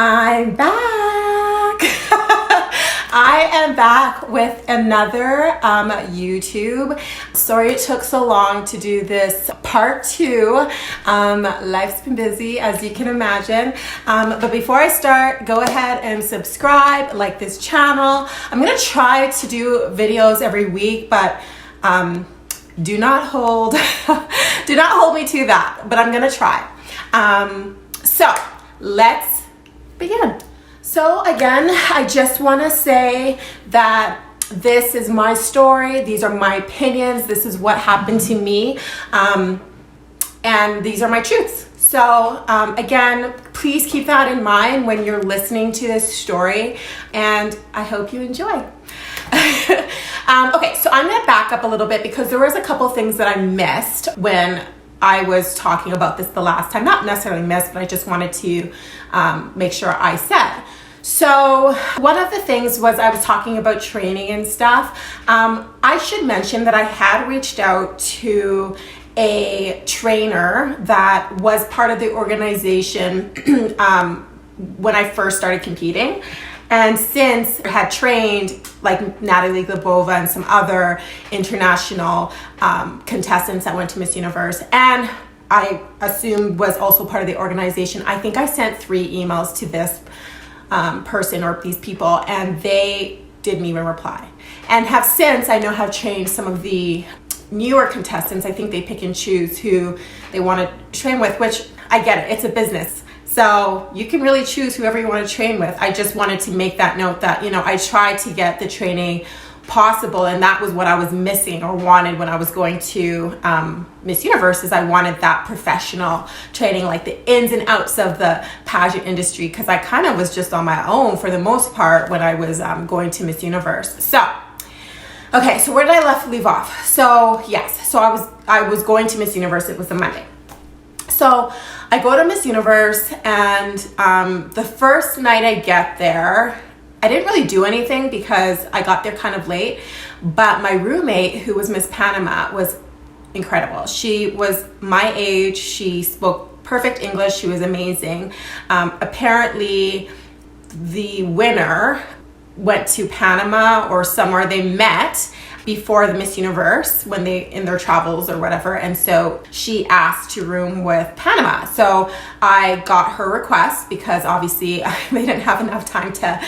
I'm back. I am back with another YouTube. Sorry it took so long to do this part 2. Life's been busy, as you can imagine. But before I start, go ahead and subscribe, like this channel. I'm gonna try to do videos every week, but do not hold me to that, but I'm gonna try. So let's begin. So again, I just want to say that this is my story. These are my opinions. This is what happened to me. And these are my truths. So again, please keep that in mind when you're listening to this story, and I hope you enjoy. Okay, so I'm gonna back up a little bit because there was a couple things that I missed when I was talking about this the last time. Not necessarily missed, but I just wanted to make sure I said. So one of the things was I was talking about training and stuff. I should mention that I had reached out to a trainer that was part of the organization when I first started competing. And since I had trained like Natalie Glebova and some other international contestants that went to Miss Universe, and I assumed was also part of the organization, I think I sent 3 emails to this person or these people, and they didn't even reply. And have since, I know, have trained some of the newer contestants. I think they pick and choose who they want to train with, which I get it, it's a business. So you can really choose whoever you want to train with. I just wanted to make that note that, you know, I tried to get the training possible, and that was what I was missing or wanted when I was going to Miss Universe, is I wanted that professional training, like the ins and outs of the pageant industry, because I kind of was just on my own for the most part when I was going to Miss Universe. So, okay, so where did I leave off? So yes, so I was going to Miss Universe. It was a Monday. So I go to Miss Universe, and the first night I get there, I didn't really do anything because I got there kind of late, but my roommate, who was Miss Panama, was incredible. She was my age. She spoke perfect English. She was amazing. Apparently, the winner went to Panama or somewhere. They met before the Miss Universe when they in their travels or whatever, and so she asked to room with Panama. So I got her request because obviously they didn't have enough time to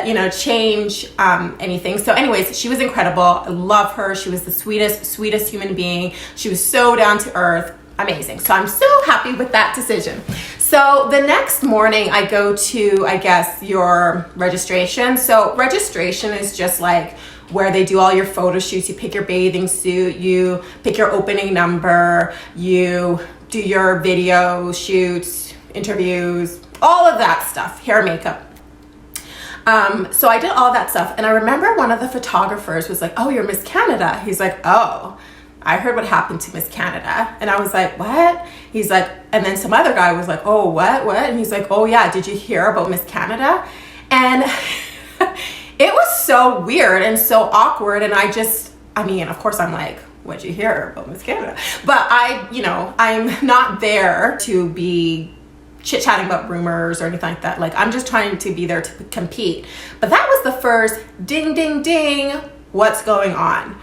you know, change anything. So anyways, she was incredible. I love her. She was the sweetest human being. She was so down to earth. Amazing. So I'm so happy with that decision. So the next morning I go to, I guess, your registration. So registration is just like where they do all your photo shoots. You pick your bathing suit, you pick your opening number, you do your video shoots, interviews, all of that stuff, hair, makeup. So I did all that stuff, and I remember one of the photographers was like, "Oh, you're Miss Canada." He's like, "Oh, I heard what happened to Miss Canada." And I was like, "What?" He's like, and then some other guy was like, "Oh, what? And he's like, "Oh yeah, did you hear about Miss Canada?" And it was so weird and so awkward, and I mean, of course I'm like, "What'd you hear about Miss Canada?" But I'm not there to be chit-chatting about rumors or anything like that. Like, I'm just trying to be there to compete. But that was the first ding, ding, ding, what's going on?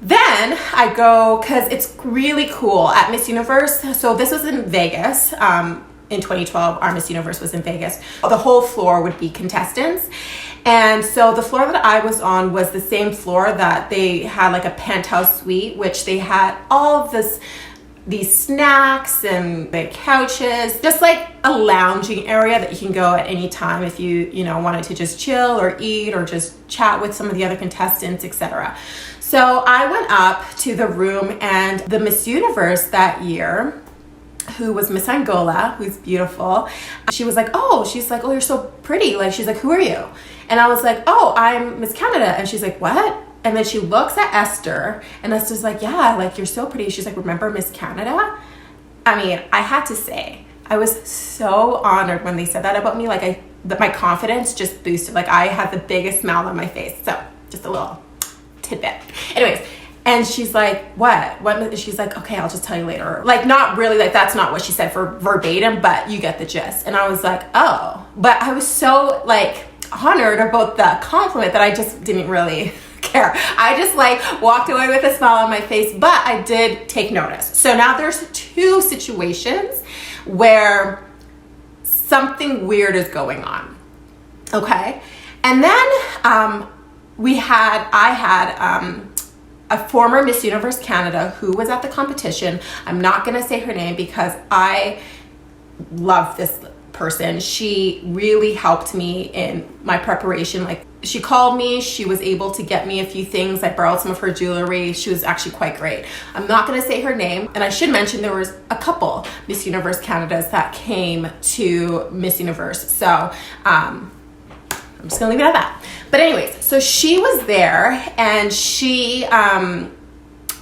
Then I go, because it's really cool at Miss Universe. So this was in Vegas. In 2012, our Miss Universe was in Vegas. The whole floor would be contestants. And so the floor that I was on was the same floor that they had, like a penthouse suite, which they had all of these snacks and the couches, just like a lounging area that you can go at any time if you wanted to just chill or eat or just chat with some of the other contestants, etc. So I went up to the room, and the Miss Universe that year, who was Miss Angola, who's beautiful, she was like, "Oh, you're so pretty." Like, she's like, "Who are you?" And I was like, "Oh, I'm Miss Canada." And she's like, "What?" And then she looks at Esther, and Esther's like, "Yeah, like, you're so pretty." She's like, "Remember Miss Canada?" I mean, I had to say, I was so honored when they said that about me. Like, my confidence just boosted. Like, I had the biggest smile on my face. So just a little tidbit. Anyways, And she's like, what? She's like, okay, I'll just tell you later. Like, not really, like, that's not what she said for verbatim, but you get the gist. And I was like, oh. But I was so, like, honored about the compliment that I just didn't really care. I just, like, walked away with a smile on my face, but I did take notice. So now there's 2 situations where something weird is going on. Okay? And then I had a former Miss Universe Canada who was at the competition. I'm not going to say her name because I love this person. She really helped me in my preparation. Like, she called me, she was able to get me a few things. I borrowed some of her jewelry. She was actually quite great. I'm not going to say her name. And I should mention there was a couple Miss Universe Canadas that came to Miss Universe. So I'm just going to leave it at that. But anyways, so she was there and she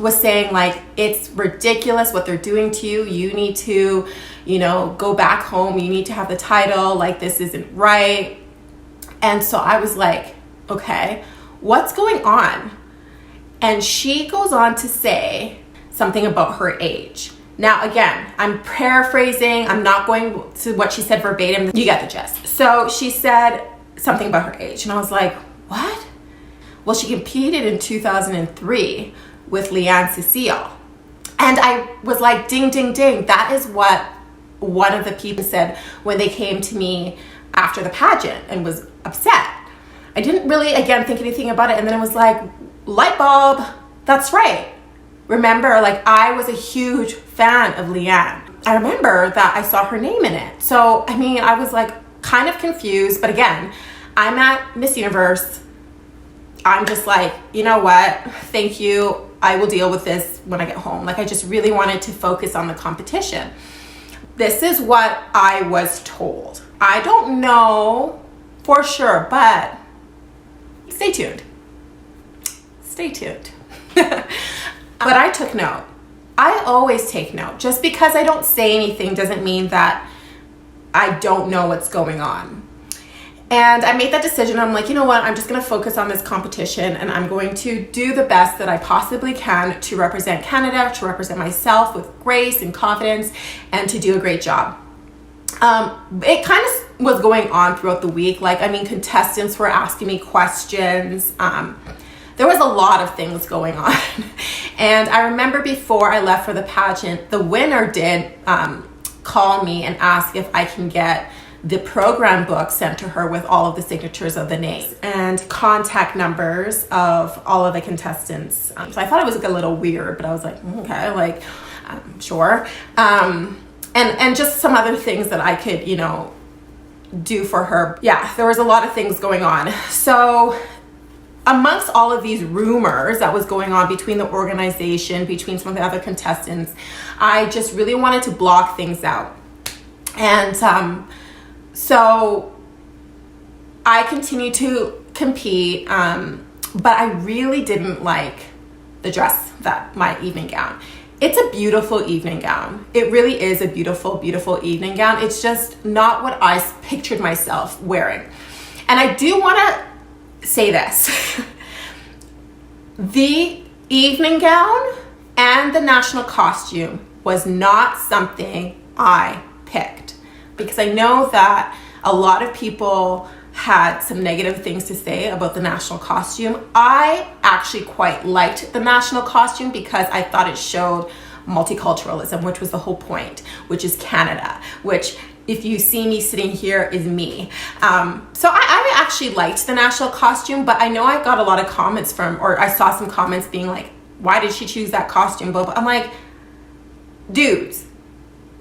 was saying, like, it's ridiculous what they're doing to you. You need to, go back home. You need to have the title. Like, this isn't right. And so I was like, okay, what's going on? And she goes on to say something about her age. Now, again, I'm paraphrasing. I'm not going to what she said verbatim. You get the gist. So she said something about her age. And I was like, what? Well, she competed in 2003 with Leanne Cecile. And I was like, ding, ding, ding. That is what one of the people said when they came to me after the pageant and was upset. I didn't really, again, think anything about it. And then it was like, light bulb, that's right. Remember, like, I was a huge fan of Leanne. I remember that I saw her name in it. So, I mean, I was like kind of confused. But again, I'm at Miss Universe. I'm just like, you know what? Thank you. I will deal with this when I get home. Like, I just really wanted to focus on the competition. This is what I was told. I don't know for sure, but stay tuned. Stay tuned. But I took note. I always take note. Just because I don't say anything doesn't mean that I don't know what's going on. And I made that decision. I'm like, you know what? I'm just going to focus on this competition and I'm going to do the best that I possibly can to represent Canada, to represent myself with grace and confidence, and to do a great job. It kind of was going on throughout the week. Like, I mean, contestants were asking me questions. There was a lot of things going on. And I remember before I left for the pageant, the winner did call me and ask if I can get the program book sent to her with all of the signatures of the names and contact numbers of all of the contestants. So I thought it was like a little weird, but I was like, okay, like, sure. And just some other things that I could, do for her. Yeah, there was a lot of things going on. So amongst all of these rumors that was going on between the organization, between some of the other contestants, I just really wanted to block things out. And so I continued to compete, but I really didn't like the dress, my evening gown. It's a beautiful evening gown. It really is a beautiful, beautiful evening gown. It's just not what I pictured myself wearing. And I do want to say this. The evening gown and the national costume was not something I picked, because I know that a lot of people had some negative things to say about the national costume. I actually quite liked the national costume because I thought it showed multiculturalism, which was the whole point, which is Canada, which, if you see me sitting here, is me. So I actually liked the national costume, but I know I got a lot of comments or I saw some comments being like, why did she choose that costume? But I'm like, dudes,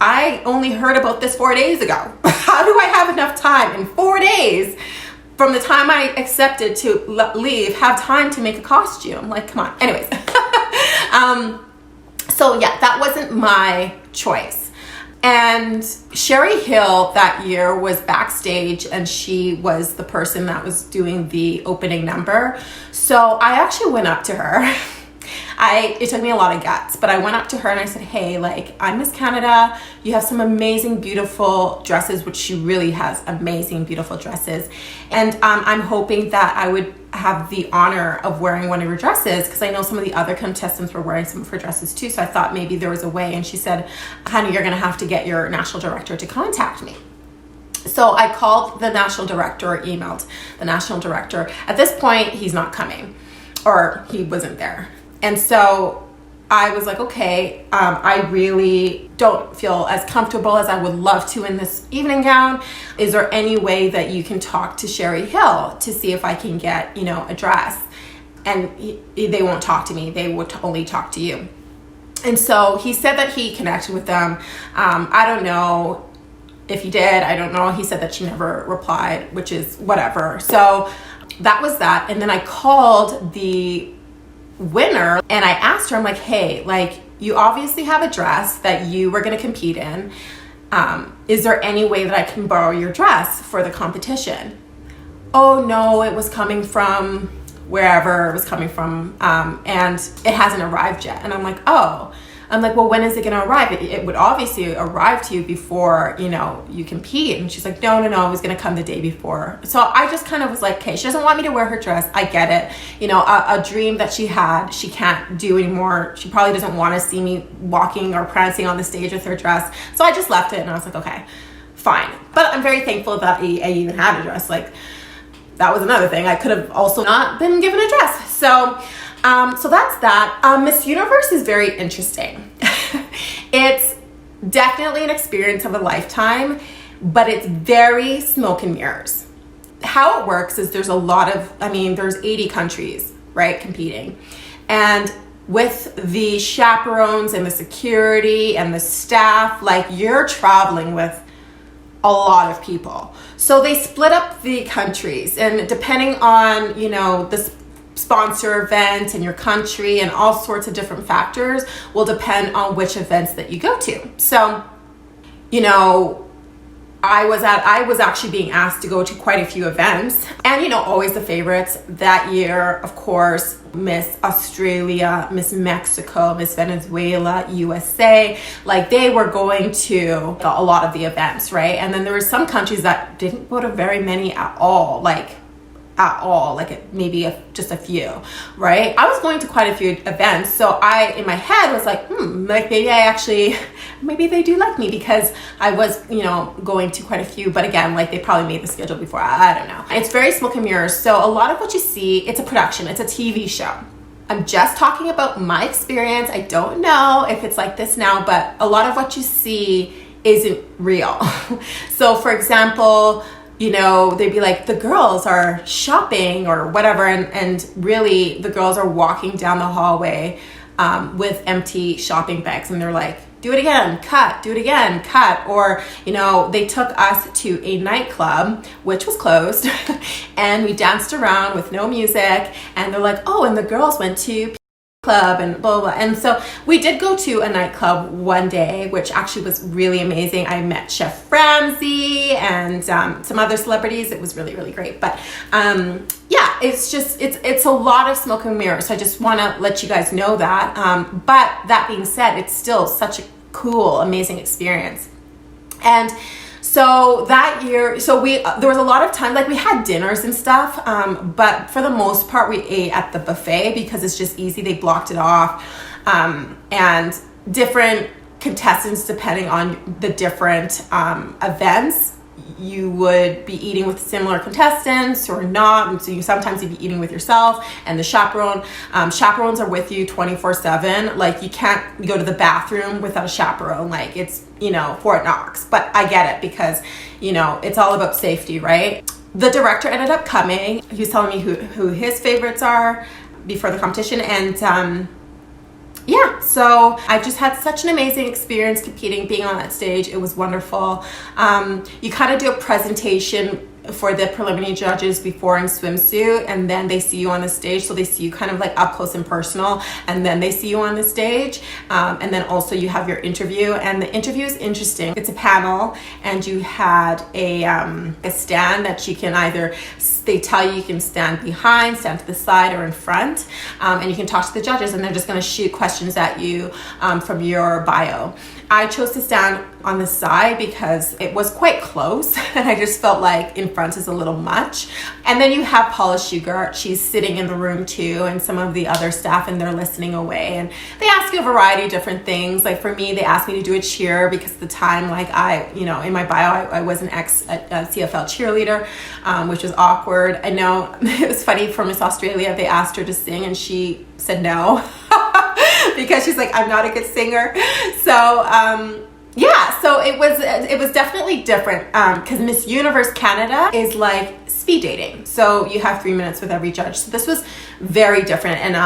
I only heard about this 4 days ago. How do I have enough time in 4 days from the time I accepted to leave, have time to make a costume? Like, come on. Anyways. So yeah, that wasn't my choice. And Sherry Hill that year was backstage and she was the person that was doing the opening number. So I actually went up to her. It took me a lot of guts, but I went up to her and I said, hey, like, I'm Miss Canada. You have some amazing, beautiful dresses, which she really has amazing, beautiful dresses. And I'm hoping that I would have the honor of wearing one of your dresses, because I know some of the other contestants were wearing some of her dresses too. So I thought maybe there was a way. And she said, honey, you're going to have to get your national director to contact me. So I called the national director, or emailed the national director. At this point, he's not coming, or he wasn't there. And so I was like, okay, I really don't feel as comfortable as I would love to in this evening gown. Is there any way that you can talk to Sherry Hill to see if I can get, a dress? And they won't talk to me. They would only talk to you. And so he said that he connected with them. I don't know if he did. I don't know. He said that she never replied, which is whatever. So that was that. And then I called the winner and I asked her, I'm like, hey, like, you obviously have a dress that you were going to compete in. Is there any way that I can borrow your dress for the competition? Oh no, it was coming from wherever it was coming from, and it hasn't arrived yet. And I'm like, oh. I'm like, well, when is it going to arrive? It would obviously arrive to you before, you compete. And she's like, no, it was going to come the day before. So I just kind of was like, okay, she doesn't want me to wear her dress. I get it. A dream that she had, she can't do anymore. She probably doesn't want to see me walking or prancing on the stage with her dress. So I just left it and I was like, okay, fine. But I'm very thankful that I even had a dress. Like, that was another thing. I could have also not been given a dress. So that's that. Miss Universe is very interesting. It's definitely an experience of a lifetime, but it's very smoke and mirrors. How it works is there's 80 countries, right, competing. And with the chaperones and the security and the staff, like, you're traveling with a lot of people. So they split up the countries, and depending on, the sponsor event and your country and all sorts of different factors will depend on which events that you go to. So, I was actually being asked to go to quite a few events, and always the favorites that year, of course, Miss Australia, Miss Mexico, Miss Venezuela, USA, like, they were going to a lot of the events, right? And then there were some countries that didn't go to very many at all, like maybe just a few, right? I was going to quite a few events, so I, in my head, was like, maybe they do like me, because I was, going to quite a few, but again, like, they probably made the schedule before, I don't know. It's very smoke and mirrors, so a lot of what you see, it's a production, it's a TV show. I'm just talking about my experience. I don't know if it's like this now, but a lot of what you see isn't real. So, for example, they'd be like, the girls are shopping or whatever, and really the girls are walking down the hallway with empty shopping bags, and they're like, do it again, cut, do it again, cut. Or, they took us to a nightclub, which was closed, and we danced around with no music, and they're like, oh, and the girls went to club and blah, blah, blah. And so we did go to a nightclub one day, which actually was really amazing. I met Chef Ramsay and some other celebrities. It was really, really great. But it's a lot of smoke and mirrors. So I just want to let you guys know that. But that being said, it's still such a cool, amazing experience. And so that year, there was a lot of time, like, we had dinners and stuff, but for the most part, we ate at the buffet because it's just easy. They blocked it off, and different contestants, depending on the different events, you would be eating with similar contestants or not. And so sometimes you'd be eating with yourself and the chaperone. Chaperones are with you 24/7. Like, you can't go to the bathroom without a chaperone. Like, it's, Fort Knox. But I get it because, it's all about safety, right? The director ended up coming. He was telling me who his favorites are before the competition. And so I just had such an amazing experience competing, being on that stage. It was wonderful. You kind of do a presentation for the preliminary judges before in swimsuit, and then they see you on the stage, so they see you kind of like up close and personal, and then they see you on the stage, and then also you have your interview, and the interview is interesting. It's a panel, and you had a stand that you can either, they tell you can stand behind, stand to the side, or in front, and you can talk to the judges, and they're just going to shoot questions at you from your bio. I chose to stand on the side because it was quite close, and I just felt like in front is a little much. And then you have Paula Shugart, she's sitting in the room too, and some of the other staff, and they're listening away, and they ask you a variety of different things. Like for me, they asked me to do a cheer because at the time, like in my bio, I was an ex-CFL cheerleader, which was awkward. I know it was funny for Miss Australia, they asked her to sing and she said no. Because she's like, I'm not a good singer. So so it was definitely different, because Miss Universe Canada is like speed dating, so you have 3 minutes with every judge. So this was very different, and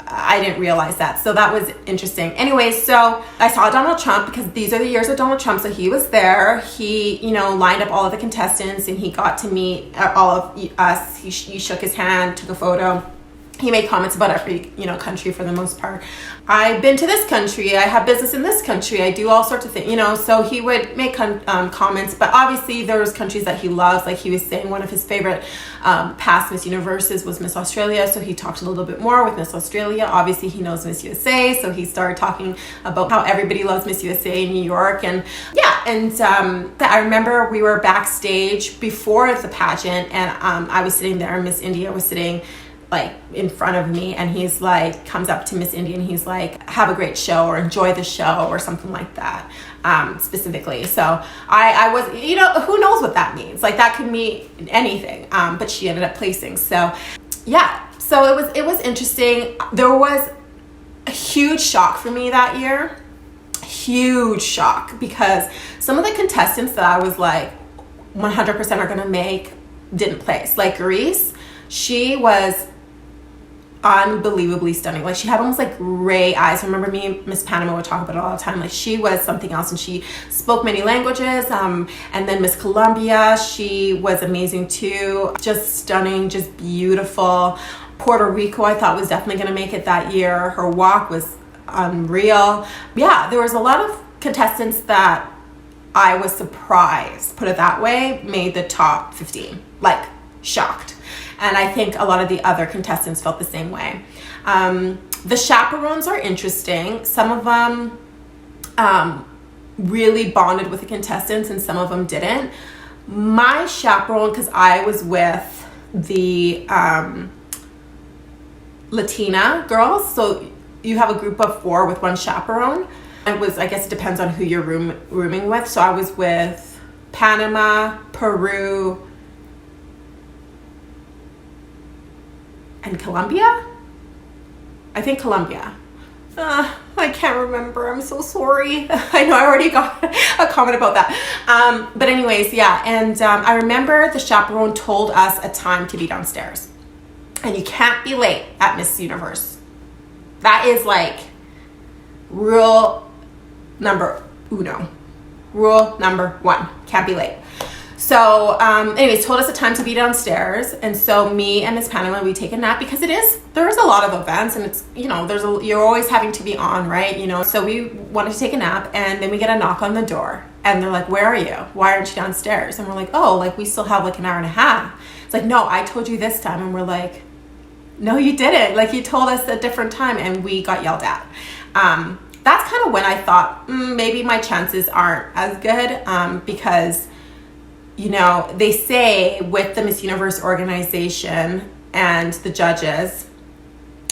I didn't realize that, so that was interesting. Anyway, so I saw Donald Trump because these are the years of Donald Trump, so he was there. He lined up all of the contestants, and he got to meet all of us. He shook his hand, took a photo. He made comments about every, country for the most part. I've been to this country. I have business in this country. I do all sorts of things, So he would make comments, but obviously there was countries that he loves. Like he was saying one of his favorite past Miss Universes was Miss Australia. So he talked a little bit more with Miss Australia. Obviously he knows Miss USA. So he started talking about how everybody loves Miss USA in New York. And I remember we were backstage before the pageant, and I was sitting there, and Miss India was sitting like in front of me, and he's like, comes up to Miss India, and he's like, have a great show, or enjoy the show, or something like that, specifically. So I was, who knows what that means? Like that could mean anything, but she ended up placing. So yeah, so it was interesting. There was a huge shock for me that year, huge shock, because some of the contestants that I was like 100% are gonna make didn't place. Like Greece, she was unbelievably stunning. Like she had almost like gray eyes. I remember me and Miss Panama would talk about it all the time. Like she was something else, and she spoke many languages. And then Miss Colombia, she was amazing too. Just stunning, just beautiful. Puerto Rico, I thought was definitely going to make it that year. Her walk was unreal. Yeah, there was a lot of contestants that I was surprised, put it that way, made the top 15. Like shocked. And I think a lot of the other contestants felt the same way. The chaperones are interesting. Some of them really bonded with the contestants, and some of them didn't. My chaperone, because I was with the Latina girls, so you have a group of 4 with one chaperone. I guess it depends on who you're rooming with. So I was with Panama, Peru, and Colombia? I think Colombia. I can't remember. I'm so sorry. I know I already got a comment about that. But anyways, yeah. And I remember the chaperone told us a time to be downstairs. And you can't be late at Miss Universe. That is like rule number uno. Rule number 1. Can't be late. So anyways, told us the time to be downstairs, and so me and Miss Panama, we take a nap because there is a lot of events, and it's you're always having to be on, right? So we wanted to take a nap, and then we get a knock on the door, and they're like, where are you? Why aren't you downstairs? And we're like, oh, like we still have like an hour and a half. It's like, no, I told you this time. And we're like, no, you didn't. Like you told us a different time, and we got yelled at. That's kind of when I thought maybe my chances aren't as good, because they say with the Miss Universe organization and the judges,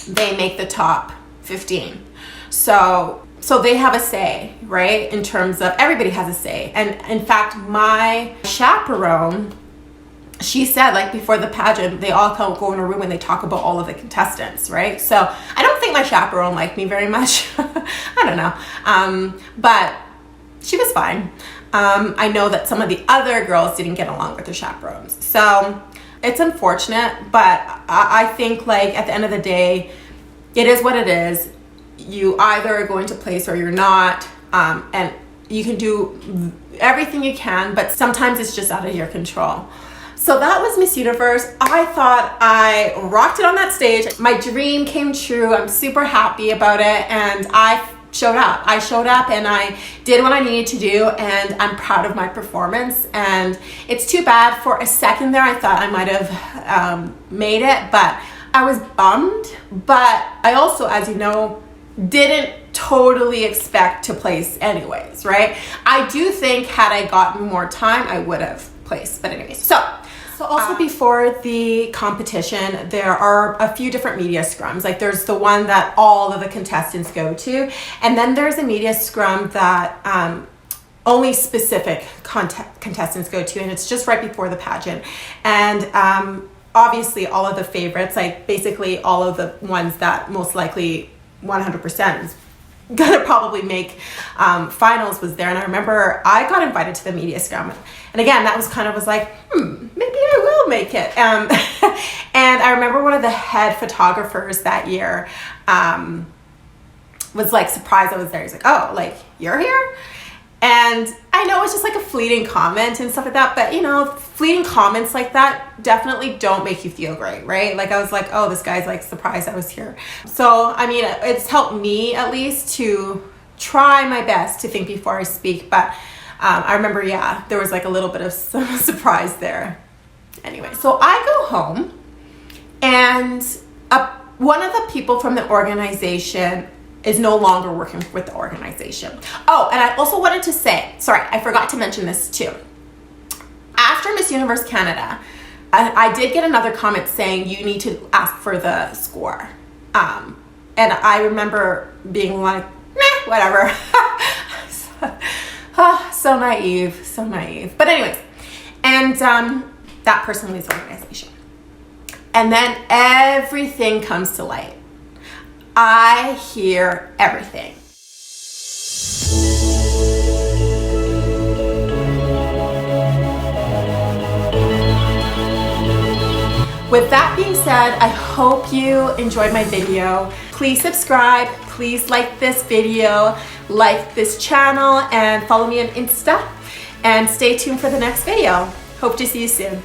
they make the top 15. So they have a say, right? In terms of everybody has a say. And in fact, my chaperone, she said like before the pageant, they all go in a room and they talk about all of the contestants, right? So I don't think my chaperone liked me very much. I don't know. But she was fine. I know that some of the other girls didn't get along with their chaperones. So it's unfortunate, but I think like at the end of the day, it is what it is. You either are going to place or you're not. And you can do everything you can, but sometimes it's just out of your control. So that was Miss Universe. I thought I rocked it on that stage. My dream came true. I'm super happy about it, and I showed up. I showed up and I did what I needed to do, and I'm proud of my performance. And it's too bad, for a second there I thought I might have made it, but I was bummed. But I also, as you know, didn't totally expect to place anyways, right? I do think had I gotten more time, I would have placed. But anyways, so also before the competition, there are a few different media scrums. Like there's the one that all of the contestants go to, and then there's a media scrum that only specific contestants go to, and it's just right before the pageant. And obviously all of the favorites, like basically all of the ones that most likely 100% is gonna probably make finals was there. And I remember I got invited to the media scrum, and again that was kind of like maybe I will make it. And I remember one of the head photographers that year was like surprised I was there. He's like, oh, like you're here? And I know it's just like a fleeting comment and stuff like that, but you know, fleeting comments like that definitely don't make you feel great, right? Like I was like, oh, this guy's like surprised I was here. So, I mean, it's helped me at least to try my best to think before I speak. But I remember, yeah, there was like a little bit of some surprise there. Anyway, so I go home, and one of the people from the organization is no longer working with the organization. Oh, and I also wanted to say, sorry, I forgot to mention this too. After Miss Universe Canada, I did get another comment saying you need to ask for the score. And I remember being like, meh, whatever. So naive, so naive. But anyways, and that person leaves the organization. And then everything comes to light. I hear everything. With that being said, I hope you enjoyed my video. Please subscribe, please like this video, like this channel, and follow me on Insta, and stay tuned for the next video. Hope to see you soon.